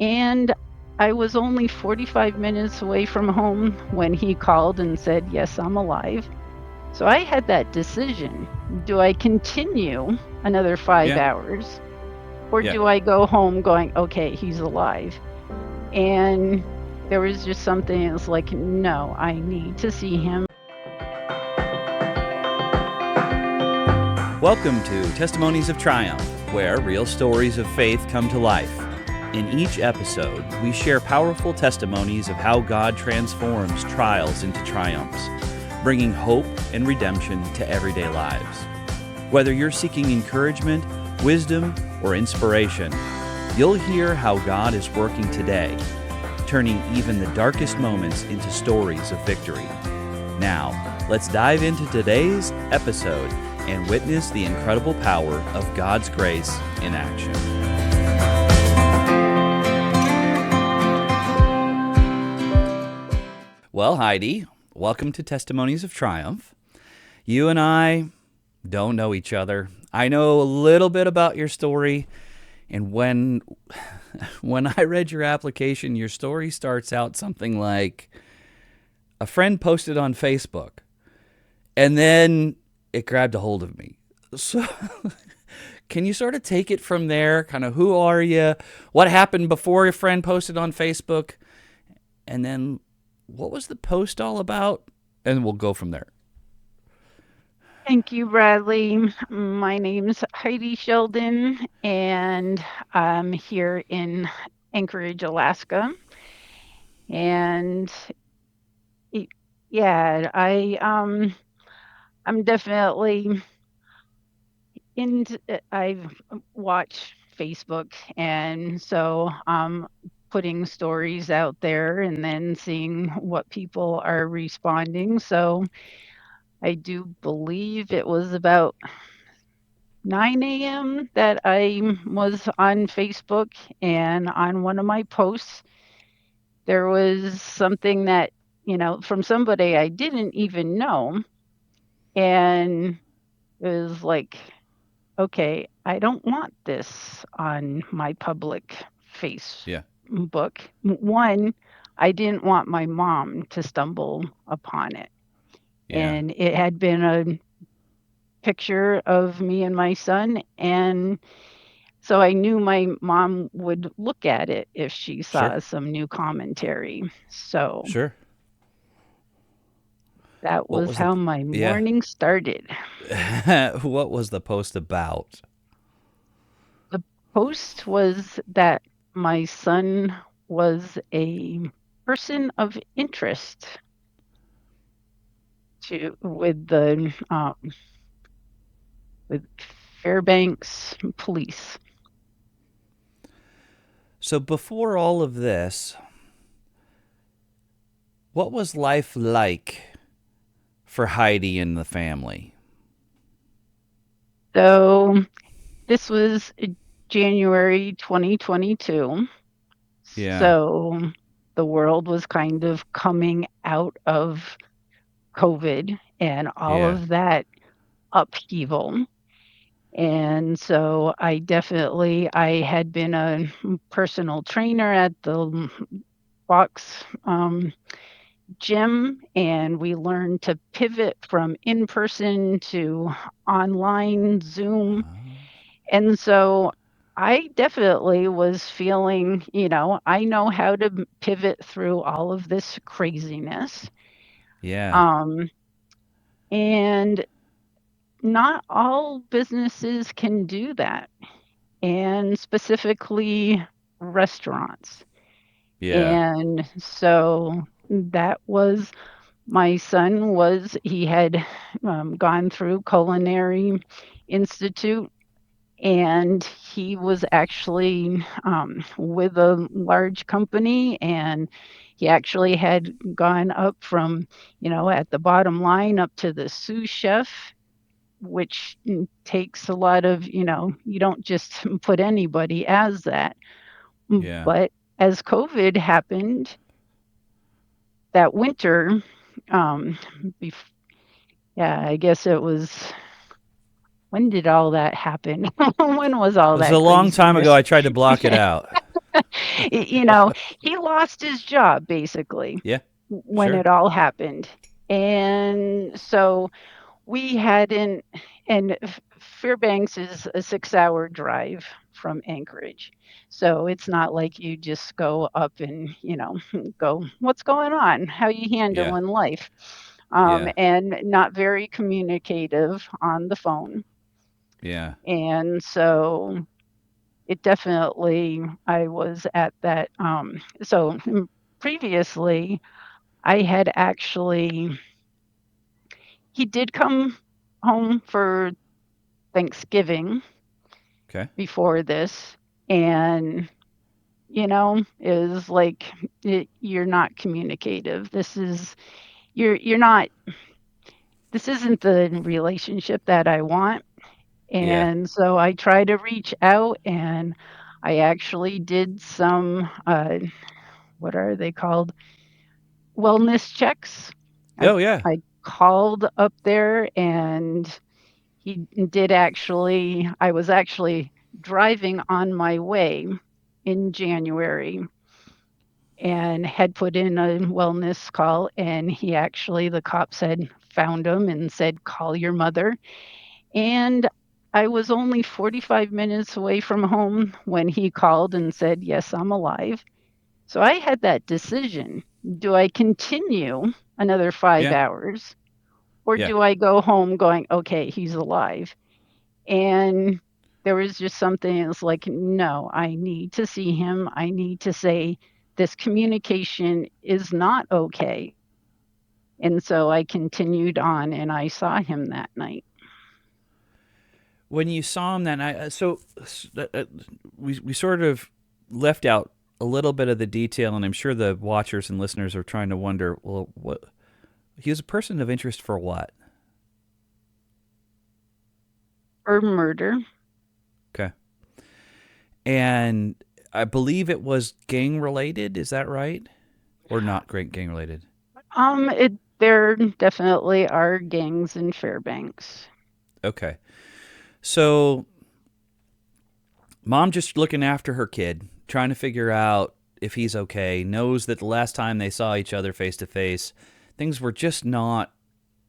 And I was only 45 minutes away from home when he called and said, "Yes, I'm alive." So I had that decision. Do I continue another 5 Yeah. hours or Yeah. do I go home going, "Okay, he's alive"? And there was just something that's like, "No, I need to see him." Welcome to Testimonies of Triumph, where real stories of faith come to life. In each episode, we share powerful testimonies of how God transforms trials into triumphs, bringing hope and redemption to everyday lives. Whether you're seeking encouragement, wisdom, or inspiration, you'll hear how God is working today, turning even the darkest moments into stories of victory. Now, let's dive into today's episode and witness the incredible power of God's grace in action. Well, Heidi, welcome to Testimonies of Triumph. You and I don't know each other. I know a little bit about your story, and when I read your application, your story starts out something like a friend posted on Facebook, and then it grabbed a hold of me. So can you sort of take it from there? Kind of who are you? What happened before your friend posted on Facebook? And then what was the post all about? And we'll go from there. Thank you, Bradley. My name's Heidi Sheldon, and I'm here in Anchorage, Alaska. And y- yeah, I'm definitely into. I've watched Facebook, and so putting stories out there, and then seeing what people are responding. So I do believe it was about 9 a.m. that I was on Facebook, and on one of my posts, there was something that, from somebody I didn't even know. And it was like, okay, I don't want this on my public Yeah. Facebook. One, I didn't want my mom to stumble upon it. Yeah. And it had been a picture of me and my son. And so I knew my mom would look at it if she Sure. saw some new commentary. So Sure. that What was was the how my yeah. morning started. What was the post about? The post was that my son was a person of interest to with Fairbanks police. So before all of this, what was life like for Heidi and the family? So this was January 2022. Yeah. So the world was kind of coming out of COVID and all Yeah. of that upheaval. And so I had been a personal trainer at the box gym, and we learned to pivot from in person to online Zoom. And so I definitely was feeling, I know how to pivot through all of this craziness. Yeah. Um, and not all businesses can do that, and specifically restaurants. Yeah. And so that was my son was he had gone through culinary institute, and he was actually with a large company, and he actually had gone up from, at the bottom line up to the sous chef, which takes a lot of, you don't just put anybody as that. Yeah. But as COVID happened that winter, um, bef- yeah, I guess it was, when did all that happen? When was It all was a that long time ago. craziness? I tried to block it out. You know, he lost his job basically Yeah, when sure. it all happened. And so we hadn't, and Fairbanks is a 6-hour drive from Anchorage. So it's not like you just go up and, go, what's going on? How you Yeah, handling life? yeah, And not very communicative on the phone. yeah. And so it definitely, I was at that. Previously, I had actually, he did come home for Thanksgiving Okay. before this, and is like, you're not communicative. You're not. This isn't the relationship that I want. Yeah. And so I try to reach out, and I actually did some, what are they called? Wellness checks. I Oh, yeah. I called up there, and he did actually, I was actually driving on my way in January and had put in a wellness call, and the cop said, found him and said, "Call your mother." And I was only 45 minutes away from home when he called and said, "Yes, I'm alive." So I had that decision. Do I continue another 5 Yeah. hours, or Yeah. do I go home going, "Okay, he's alive"? And there was just something that's like, "No, I need to see him. I need to say this communication is not okay." And so I continued on, and I saw him that night. When you saw him that night, we sort of left out a little bit of the detail, and I'm sure the watchers and listeners are trying to wonder, well, what he was a person of interest for what? For murder. Okay. And I believe it was gang related. Is that right? Or not great gang related? There definitely are gangs in Fairbanks. Okay. So mom just looking after her kid, trying to figure out if he's okay, knows that the last time they saw each other face to face, things were just not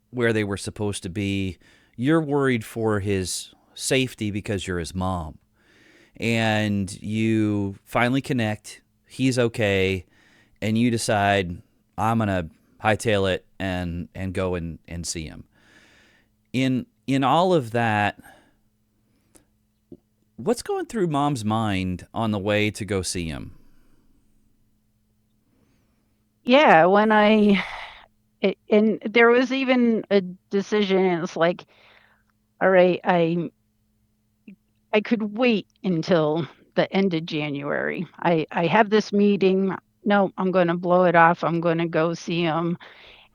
where they were supposed to be. You're worried for his safety because you're his mom. And you finally connect. He's okay. And you decide, I'm going to hightail it and go and see him. In all of that, what's going through mom's mind on the way to go see him? Yeah, and there was even a decision, and it's like, all right, I could wait until the end of January. I have this meeting. No, I'm going to blow it off. I'm going to go see him.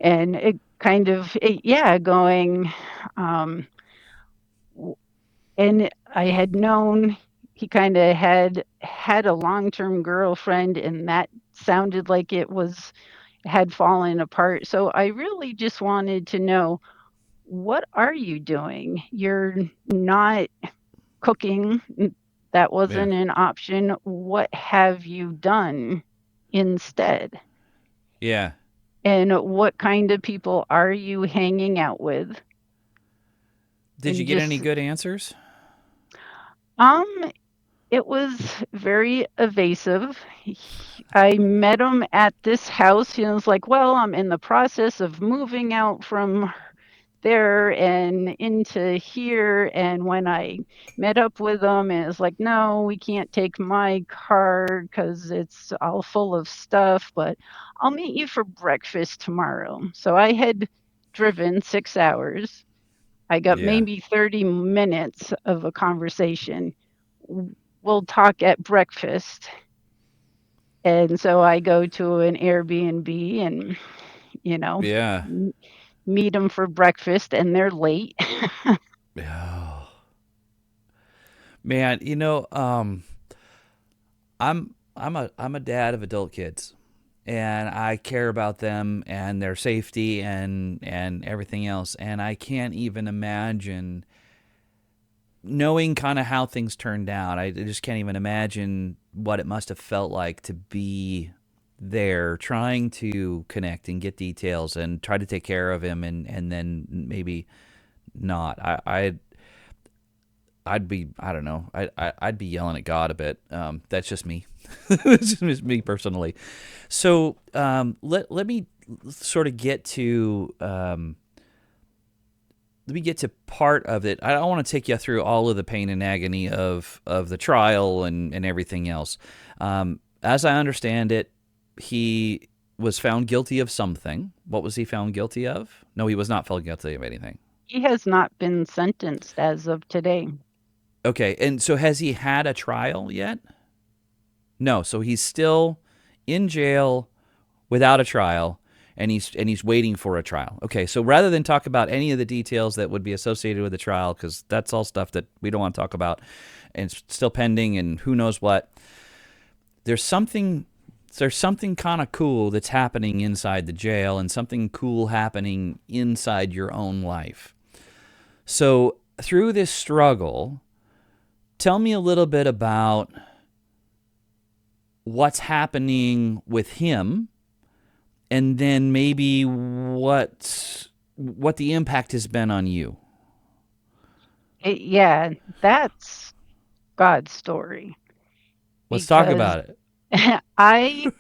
And it kind of, yeah, going, um, and I had known he kinda had a long-term girlfriend, and that sounded like it was had fallen apart, so I really just wanted to know, "What are you doing? You're not cooking, that Yeah. wasn't an option. What have you done instead? Yeah. And what kind of people are you hanging out with?" Did you And get any just, good answers? um it was very evasive. I met him at this house. He was like, "Well, I'm in the process of moving out from there and into here." And when I met up with him, it was like, "No, we can't take my car because it's all full of stuff, but I'll meet you for breakfast tomorrow." So I had driven 6 hours. I got Yeah. maybe 30 minutes of a conversation. We'll talk at breakfast. And so I go to an Airbnb and, you know, Yeah. m- meet them for breakfast, and they're late. Oh. Man, I'm a dad of adult kids, and I care about them and their safety and everything else, and I can't even imagine knowing kind of how things turned out, I just can't even imagine what it must have felt like to be there trying to connect and get details and try to take care of him, and then maybe not. I'd be, I don't know, I'd be yelling at God a bit. That's just me. It's just me personally. So let me sort of get to let me get to part of it. I don't want to take you through all of the pain and agony of the trial and everything else. As I understand it, he was found guilty of something. What was he found guilty of? No, he was not found guilty of anything. He has not been sentenced as of today. Okay, and so has he had a trial yet? No, so he's still in jail without a trial, and he's waiting for a trial. Okay, so rather than talk about any of the details that would be associated with the trial, because that's all stuff that we don't want to talk about, and it's still pending, and who knows what. There's something kind of cool that's happening inside the jail, and something cool happening inside your own life. So through this struggle, tell me a little bit about what's happening with him, and then maybe what the impact has been on you. Yeah, that's God's story Let's talk because about it. I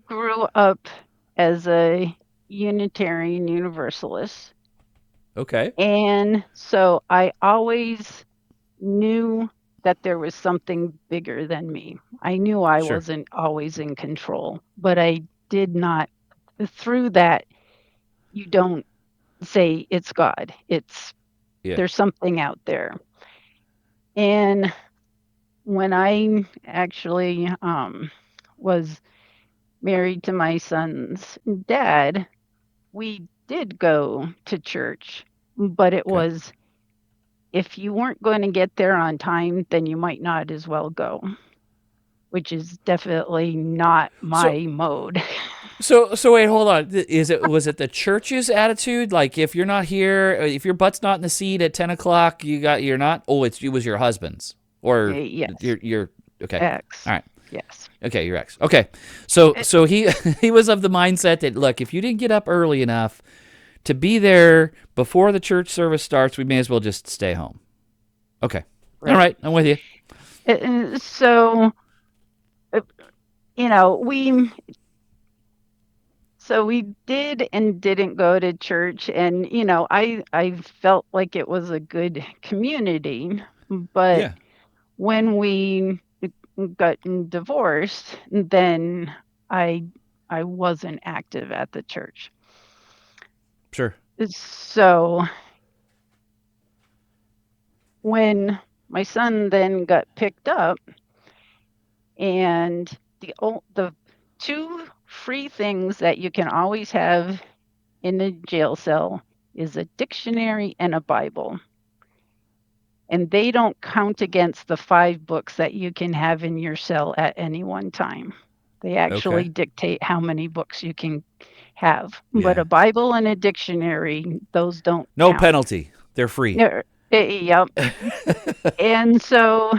grew up as a Unitarian Universalist. Okay. And so I always knew that there was something bigger than me. I knew I Sure. wasn't always in control, but I did not, through that, you don't say it's God. It's Yeah. there's something out there. And when I actually was married to my son's dad, we did go to church, but it Okay. was if you weren't going to get there on time, then you might not as well go, which is definitely not So my mode. so wait, hold on. Was it the church's attitude? Like if you're not here, if your butt's not in the seat at 10 o'clock, you're not. Oh, it was your husband's or Yes, your. Okay. X. All right. Yes. Okay, your ex. Okay, so It, he he was of the mindset that look, if you didn't get up early enough to be there before the church service starts, we may as well just stay home. Okay, all right. right, I'm with you. So, uh, you know, we did and didn't go to church, and I felt like it was a good community, but Yeah, when we got divorced, then I I wasn't active at the church. sure. So when my son then got picked up, and the two free things that you can always have in a jail cell is a dictionary and a Bible. And they don't count against the 5 books that you can have in your cell at any one time. They Okay. actually dictate how many books you can have. But Yeah. a Bible and a dictionary, those don't No count. penalty. They're free. Yep. And so,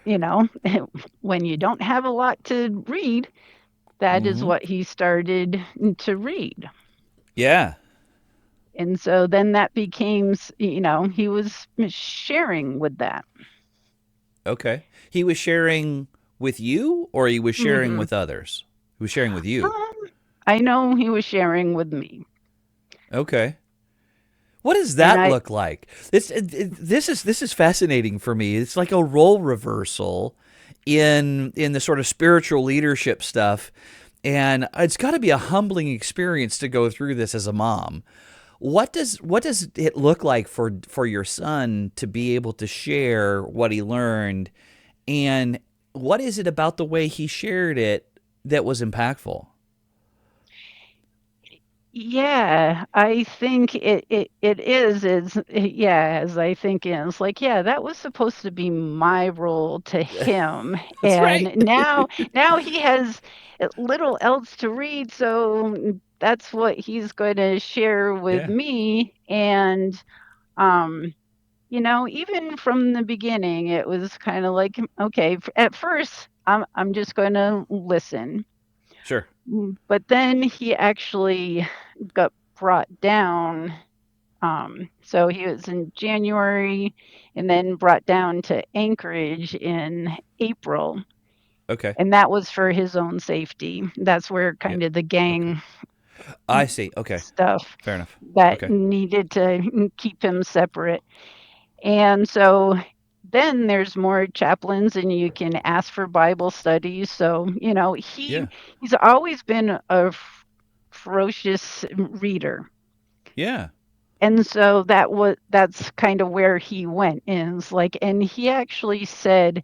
you know, when you don't have a lot to read, that is Mm-hmm. what he started to read. Yeah. And so then that became, he was sharing with that. Okay. He was sharing with you, or he was sharing Hmm. with others. He was sharing with you. Um, I know he was sharing with me, Okay. What does and that look like? This is fascinating for me. It's like a role reversal in the sort of spiritual leadership stuff, and it's got to be a humbling experience to go through this as a mom. What does it look like for your son to be able to share what he learned, and what is it about the way he shared it that was impactful? yeah, I think it is yeah, as I think it's like, yeah, that was supposed to be my role to him, That's right. and now he has little else to read, so that's what he's going to share with Yeah. me, and um even from the beginning, it was kind of like, okay, at first, I'm just going to listen. Sure. But then he actually got brought down. So he was in January and then brought down to Anchorage in April. Okay. And that was for his own safety. That's where Yeah. kind of the Okay. gang I see. Okay. stuff Fair enough. that Okay. needed to keep him separate. And so then there's more chaplains and you can ask for Bible studies. So, Yeah. he's always been a ferocious reader. Yeah. And so that's kind of where he went, and it's like, and he actually said,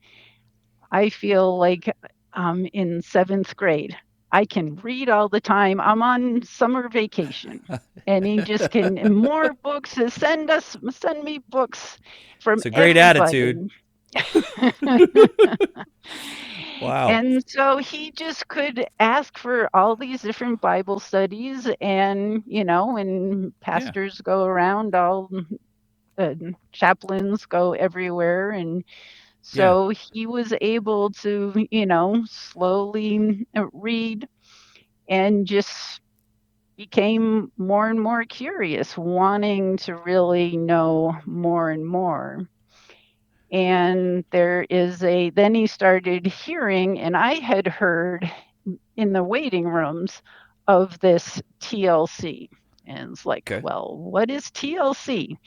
I feel like in 7th grade, I can read all the time. I'm on summer vacation. And he just can, and more books, send me books from It's a great attitude. everybody. Wow. And so he just could ask for all these different Bible studies, and when Yeah. pastors go around, all chaplains go everywhere, and Yeah. so he was able to, slowly read and just became more and more curious, wanting to really know more and more. And then he started hearing, and I had heard in the waiting rooms of this TLC. And it's like, Okay. well, what is TLC?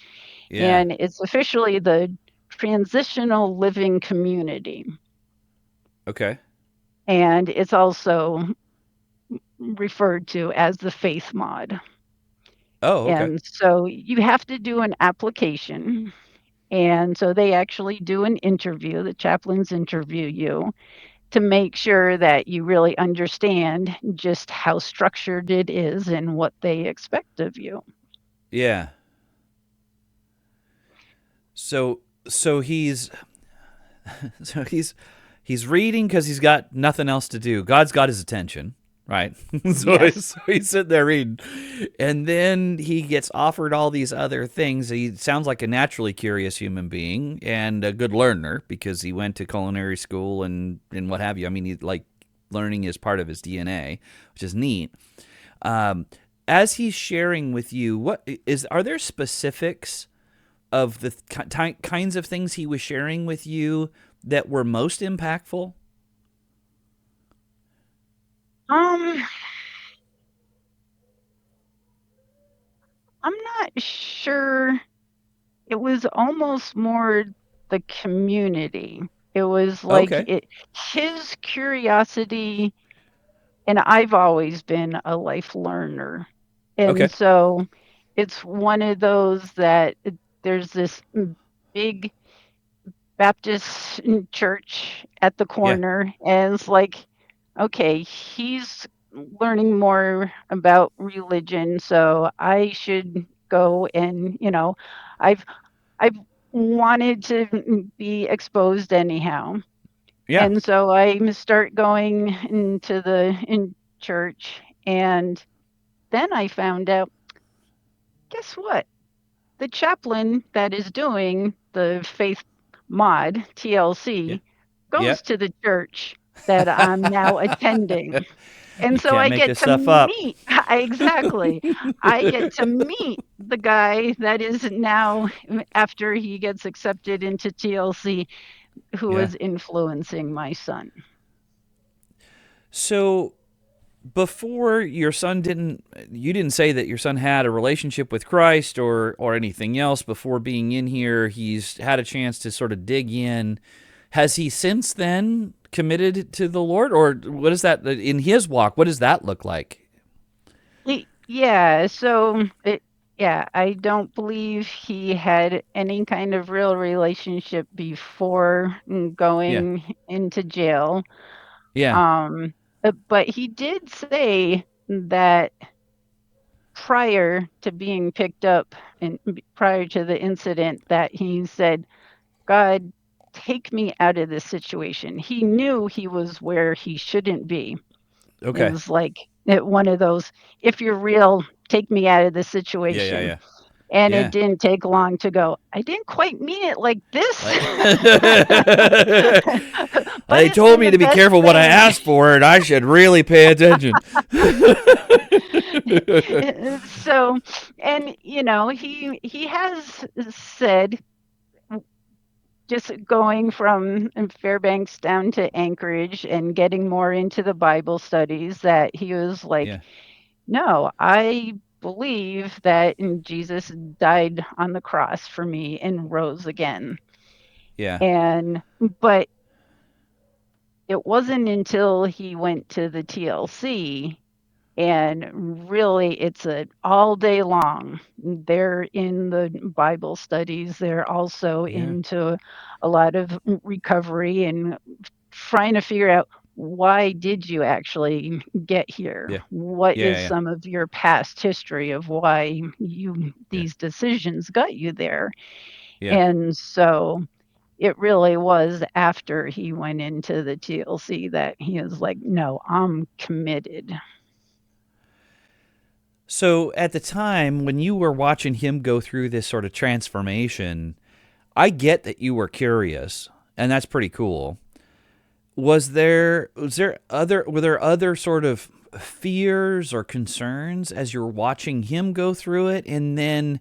Yeah. And it's officially the Transitional Living Community. Okay. And it's also referred to as the Faith Mod. Oh, okay. And so you have to do an application. And so they actually do an interview, the chaplains interview you to make sure that you really understand just how structured it is and what they expect of you. Yeah. So so he's reading because he's got nothing else to do. God's got his attention, right? Yes. So he's sitting there reading, and then he gets offered all these other things. He sounds like a naturally curious human being and a good learner because he went to culinary school and what have you. I mean, he like learning is part of his DNA, which is neat. Um, as he's sharing with you, are there specifics of the kinds of things he was sharing with you that were most impactful? Um, I'm not sure. It was almost more the community. It was like Okay. his curiosity, and I've always been a life learner. And Okay. so it's one of those that there's this big Baptist church at the Yeah. corner, and it's like, okay, he's learning more about religion, so I should go and, I've I've wanted to be exposed anyhow. Yeah. And so I start going into in church, and then I found out, guess what? The chaplain that is doing the faith mod Yeah. TLC Yeah. goes to the church that I'm now attending. And You so can't I make get this to stuff up. meet exactly. I get to meet the guy that is now, after he gets accepted into TLC, who Yeah. is influencing my son. So before your son didn't you didn't say that your son had a relationship with Christ or anything else before being in here. He's had a chance to sort of dig in. Has he since then committed to the Lord, or what is that in his walk? What does that look like? Yeah, so yeah, I don't believe he had any kind of real relationship before Yeah. going into jail. Yeah. But he did say that prior to being picked up and prior to the incident, that he said, God, take me out of this situation. He knew he was where he shouldn't be. It Okay. was like one of those, if you're real, take me out of this Yeah. Yeah. situation. Yeah. And it Yeah. didn't take long to go, "I didn't quite mean it like this." Like, But they it's told been me the to be best careful what I thing. asked for, and I should really pay attention. So, and, he has said, just going from Fairbanks down to Anchorage and getting more into the Bible studies, that he was like, Yeah. "No, I believe that Jesus died on the cross for me and rose again." Yeah. And but it wasn't until he went to the TLC, and really it's a all day long. They're in the Bible studies. They're also Yeah. into a lot of recovery and trying to figure out, why did you actually get here? Yeah. What is Yeah. some of your past history of why Yeah. these decisions got you there? Yeah. And so it really was after he went into the TLC that he was like, "No, I'm committed." So at the time when you were watching him go through this sort of transformation, I get that you were curious, and that's pretty cool. Were there other sort of fears or concerns as you're watching him go through it? And then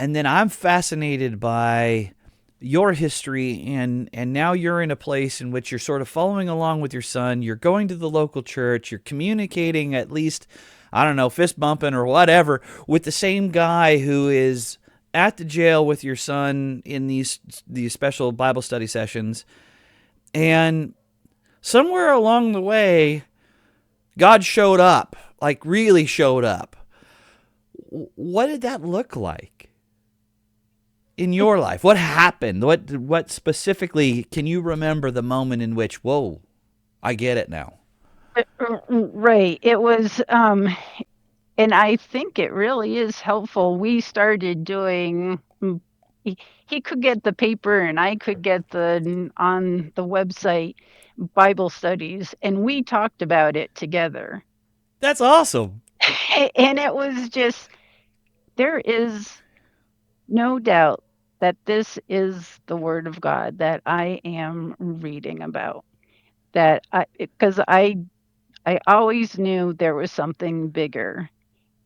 I'm fascinated by your history, and now you're in a place in which you're sort of following along with your son. You're going to the local church, you're communicating, at least, I don't know, fist bumping or whatever, with the same guy who is at the jail with your son in these special Bible study sessions. And somewhere along the way, God showed up, like really showed up. What did that look like in your life? What happened? What specifically can you remember the moment in which, whoa, I get it now? Right. It was, and I think it really is helpful. We started doing, he could get the paper and I could get on the website, Bible studies, and we talked about it together. That's awesome. And it was just, there is no doubt that this is the word of God that I am reading about. That because I always knew there was something bigger.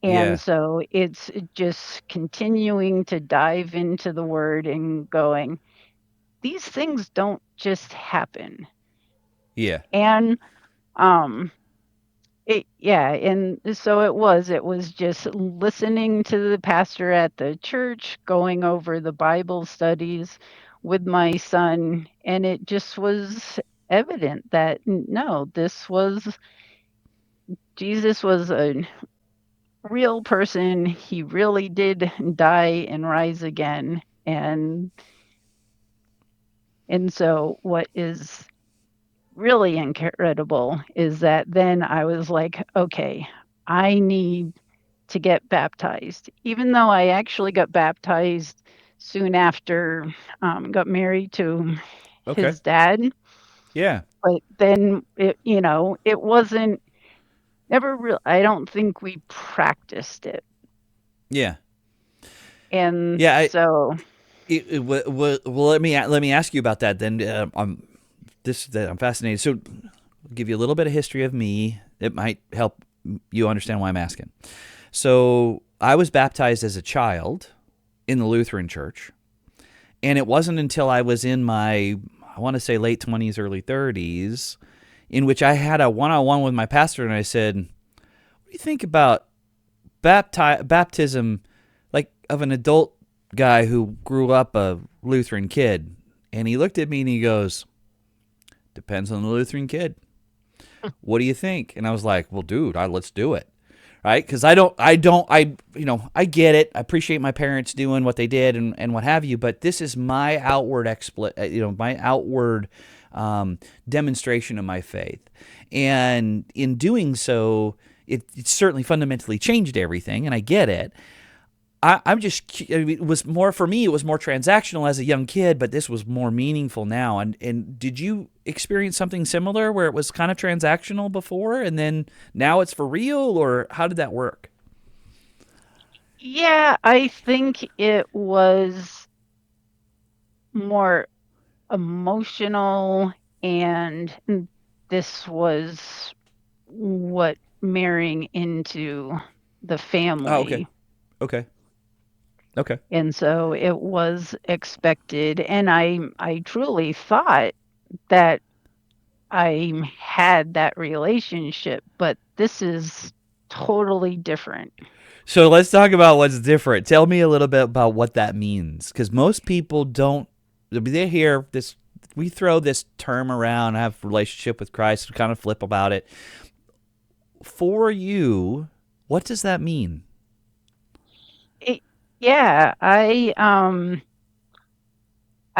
And Yeah. so it's just continuing to dive into the word and going, these things don't just happen. Yeah. And um yeah, and so it was just listening to the pastor at the church, going over the Bible studies with my son, and it just was evident that no, this was Jesus was a real person. He really did die and rise again. And so what is really incredible is that then I was like, okay, I need to get baptized. Even though I actually got baptized soon after, got married to Okay. his dad, Yeah. but then it wasn't never real. I don't think we practiced it, Yeah. and Yeah. so Well, let me ask you about that then. I'm fascinated. So, I'll give you a little bit of history of me. It might help you understand why I'm asking. So, I was baptized as a child in the Lutheran Church, and it wasn't until I was in my, I want to say, late 20s, early 30s, in which I had a one-on-one with my pastor, and I said, "What do you think about baptism, like of an adult guy who grew up a Lutheran kid?" And he looked at me and he goes, "Depends on the Lutheran kid. What do you think?" And I was like, "Well, dude, let's do it." Right? Because I get it. I appreciate my parents doing what they did and what have you, but this is my outward my outward demonstration of my faith. And in doing so, it certainly fundamentally changed everything, and I get it. I'm just, it was more, for me, it was more transactional as a young kid, but this was more meaningful now. And did you experience something similar where it was kind of transactional before and then now it's for real, or how did that work? Yeah, I think it was more emotional, and this was what marrying into the Oh, okay. family. Okay. Okay. And so it was expected, and I truly thought that I had that relationship, but this is totally different. So let's talk about what's different. Tell me a little bit about what that means, because most people don't. They hear this. We throw this term around. Have relationship with Christ. Kind of flip about it. For you, what does that mean? It, yeah, I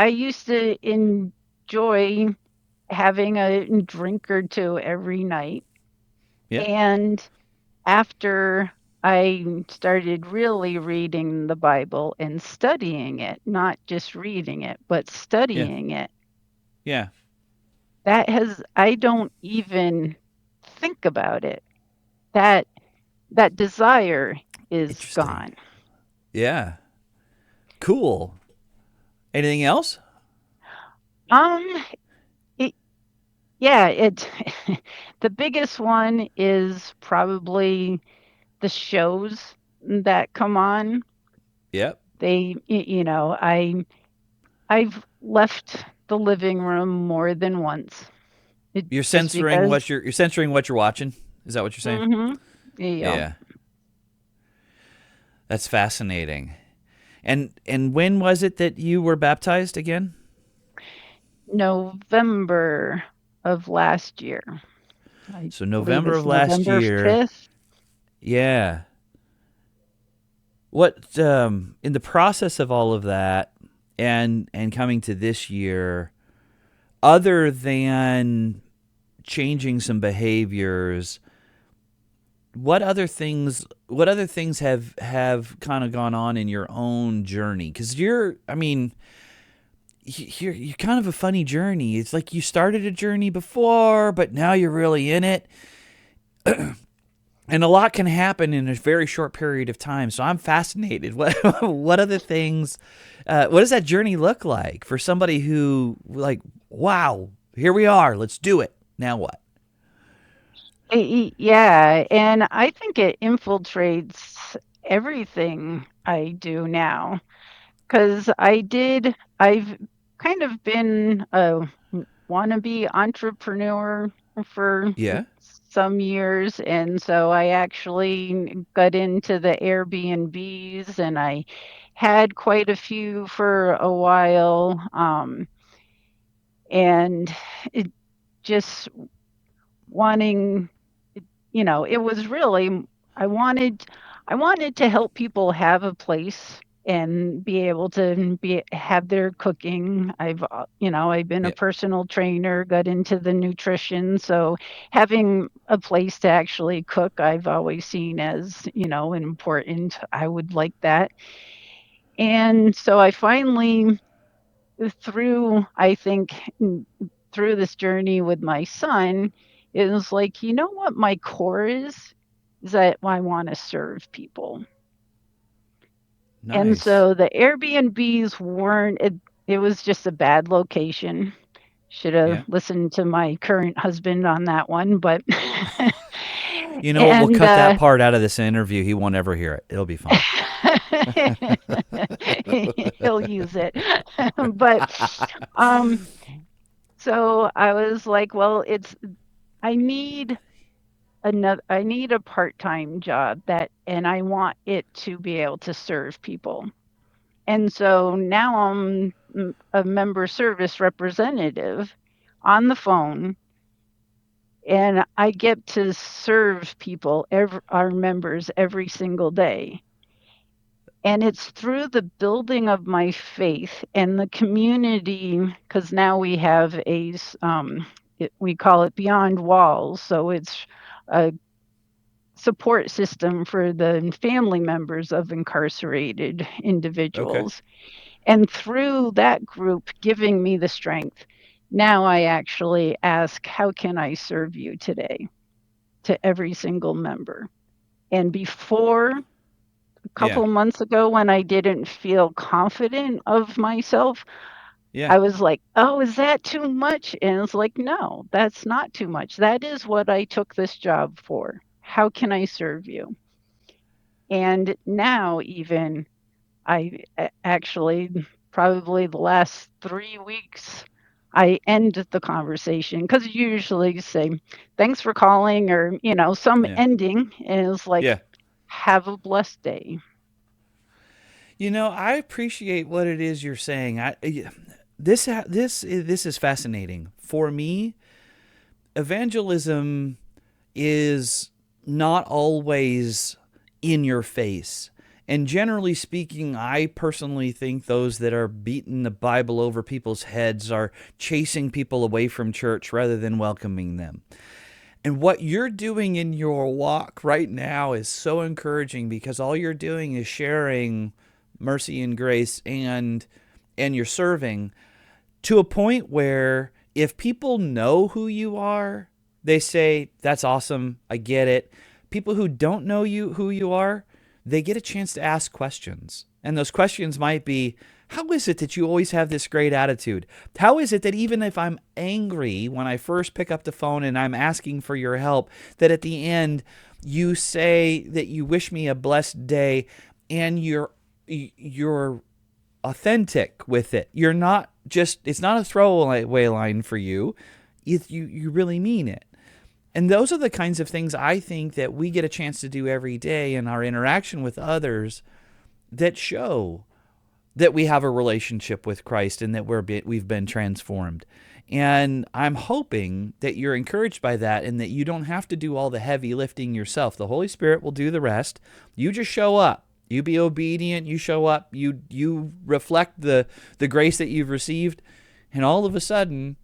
used to enjoy having a drink or two every night. Yeah. And after I started really reading the Bible and studying it, not just reading it, but Yeah. studying it, Yeah. I don't even think about it. That that desire is Interesting. gone. Yeah. Cool. Anything else? Um, it, yeah, it the biggest one is probably the shows that come on. Yep. I've left the living room more than once. It You're just censoring because. what you're censoring what you're watching. Is that what you're saying? Mhm. Yeah. Yeah. That's fascinating. And when was it that you were baptized again? November of last year. I So believe November it's of last November year. 5th. Yeah. What in the process of all of that and coming to this year, other than changing some behaviors, what other things have kind of gone on in your own journey? Cuz you're I mean, you're kind of a funny journey. It's like you started a journey before, but now you're really in it. And a lot can happen in a very short period of time. So I'm fascinated. What other things? What does that journey look like for somebody who like, wow, here we are. Let's do it. Now what? Yeah, and I think it infiltrates everything I do now. Because I've kind of been a wannabe entrepreneur for Yeah, some years. And so I actually got into the Airbnbs, and I had quite a few for a while. And it just wanting it was really I wanted I wanted to help people have a place and be able to be have their cooking. I've been a yeah, personal trainer, got into the nutrition, so having a place to actually cook, I've always seen as, important. I would like that. And so I finally I think, through this journey with my son, it was like, you know what my core is that I want to serve people. And nice. so the Airbnbs weren't, it was just a bad location. Should have Yeah. listened to my current husband on that one, but You know what? We'll and cut that part out of this interview. He won't ever hear it. It'll be fine. he'll use it. But um so I was like, well, I need a part-time job, and I want it to be able to serve people. And so now I'm a member service representative on the phone, and I get to serve people, our members, every single day. And it's through the building of my faith and the community, because now we have we call it Beyond Walls. So it's a support system for the family members of incarcerated Okay. individuals. And through that group giving me the strength, now I actually ask, how can I serve you today, to every single member? And before, a Yeah. couple months ago when I didn't feel confident of myself, Yeah. I was like, "Oh, is that too much?" And it's like, "No, that's not too much. That is what I took this job for. How can I serve you?" And now even actually probably the last 3 weeks, I end the conversation because usually you say, "Thanks for calling," or, some Yeah. ending is like, Yeah. "Have a blessed day." I appreciate what it is you're saying. This is fascinating. For me, evangelism is not always in your face. And generally speaking, I personally think those that are beating the Bible over people's heads are chasing people away from church rather than welcoming them. And what you're doing in your walk right now is so encouraging because all you're doing is sharing mercy and grace and you're serving to a point where if people know who you are, they say, "That's awesome. I get it." People who don't know who you are, they get a chance to ask questions. And those questions might be, how is it that you always have this great attitude? How is it that even if I'm angry when I first pick up the phone and I'm asking for your help, that at the end you say that you wish me a blessed day and you're authentic with it. You're not just, it's not a throwaway line for you. You really mean it. And those are the kinds of things I think that we get a chance to do every day in our interaction with others that show that we have a relationship with Christ and that we've been transformed. And I'm hoping that you're encouraged by that and that you don't have to do all the heavy lifting yourself. The Holy Spirit will do the rest. You just show up. You be obedient, you show up, you reflect the grace that you've received, and all of a sudden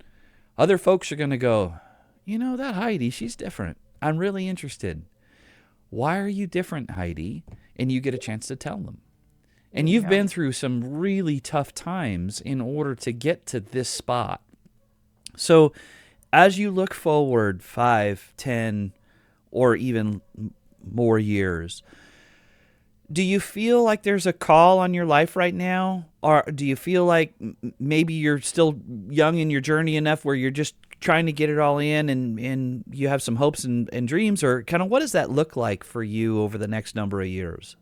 other folks are going to go, that Heidi, she's different. I'm really interested. Why are you different, Heidi? And you get a chance to tell them. And you've Yeah. been through some really tough times in order to get to this spot. So as you look forward 5, 10, or even more years, do you feel like there's a call on your life right now? Or do you feel like maybe you're still young in your journey enough where you're just trying to get it all in and you have some hopes and dreams? Or kind of what does that look like for you over the next number of years?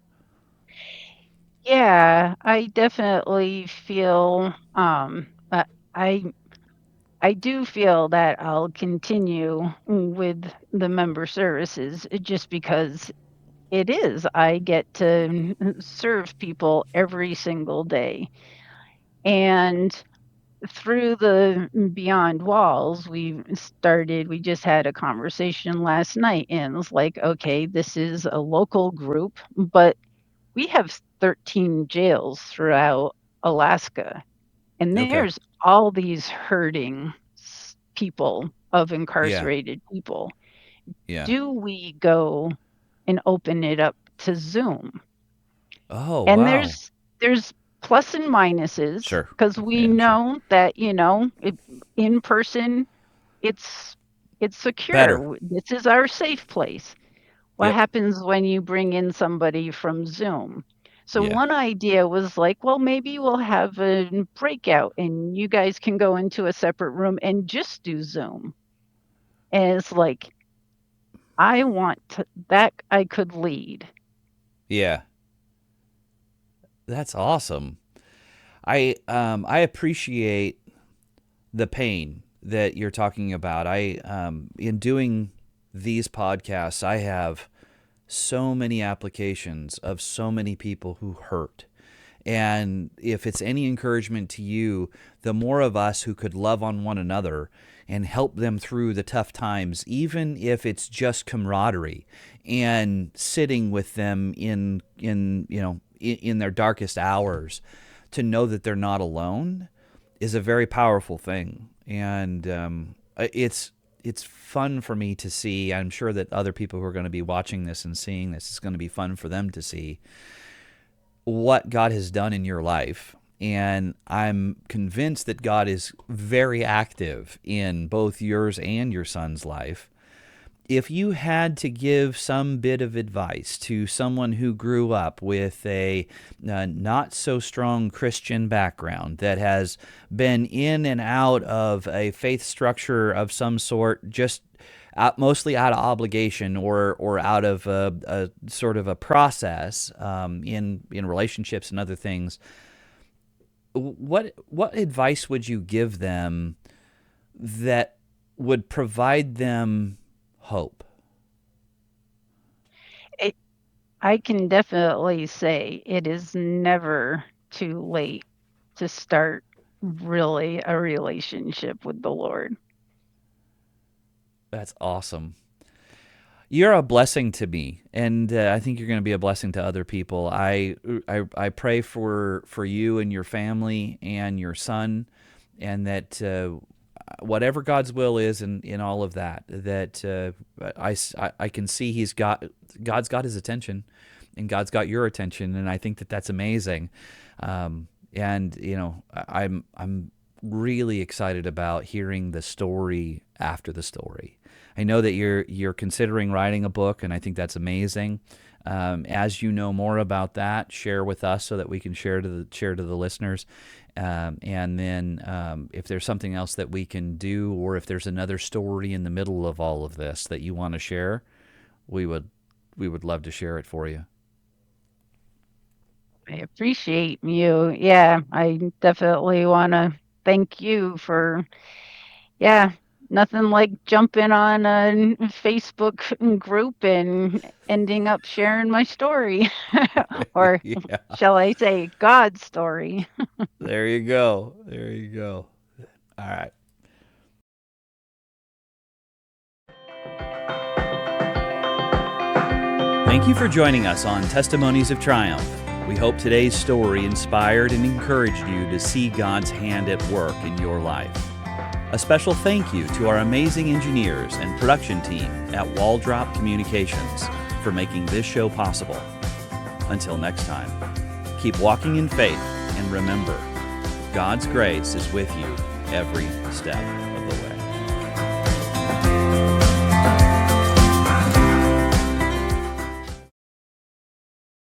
Yeah, I definitely feel, I I do feel that I'll continue with the member services just because it is. I get to serve people every single day. And through the Beyond Walls, we just had a conversation last night, and it's like, okay, this is a local group, but we have 13 jails throughout Alaska. And Okay. there's all these hurting people of Yeah. incarcerated people. Yeah. Do we go and open it up to Zoom? Oh, And wow. there's plus and minuses Sure. because we Yeah, sure. know that, in person, it's it's secure. Better. This is our safe place. What Yep. happens when you bring in somebody from Zoom? So Yeah. one idea was like, well, maybe we'll have a breakout and you guys can go into a separate room and just do Zoom. And it's like, that I could lead. Yeah. That's awesome. I appreciate the pain that you're talking about. I in doing these podcasts, I have so many applications of so many people who hurt. And if it's any encouragement to you, the more of us who could love on one another and help them through the tough times, even if it's just camaraderie and sitting with them in their darkest hours, to know that they're not alone is a very powerful thing. And it's fun for me to see. I'm sure that other people who are going to be watching this and seeing this, it's going to be fun for them to see what God has done in your life. And I'm convinced that God is very active in both yours and your son's life. if you had to give some bit of advice to someone who grew up with a not so strong Christian background, that has been in and out of a faith structure of some sort, just mostly out of obligation or out of a sort of a process in relationships and other things, what advice would you give them that would provide them hope? It I can definitely say it is never too late to start really a relationship with the Lord. That's awesome. You're a blessing to me, and I think you're going to be a blessing to other people. I pray for you and your family and your son, and that whatever God's will is in all of that, that I can see God's got his attention, and God's got your attention, and I think that that's amazing. And I'm really excited about hearing the story after the story. I know that you're considering writing a book, and I think that's amazing. As you know more about that, share with us so that we can share to the listeners. And then if there's something else that we can do, or if there's another story in the middle of all of this that you want to share, we would love to share it for you. I appreciate you. Yeah, I definitely want to thank you for, yeah, nothing like jumping on a Facebook group and ending up sharing my story. Or Yeah, shall I say, God's story. there you go. There you go. All right. Thank you for joining us on Testimonies of Triumph. We hope today's story inspired and encouraged you to see God's hand at work in your life. A special thank you to our amazing engineers and production team at Waldrop Communications for making this show possible. Until next time, keep walking in faith, and remember, God's grace is with you every step of the way.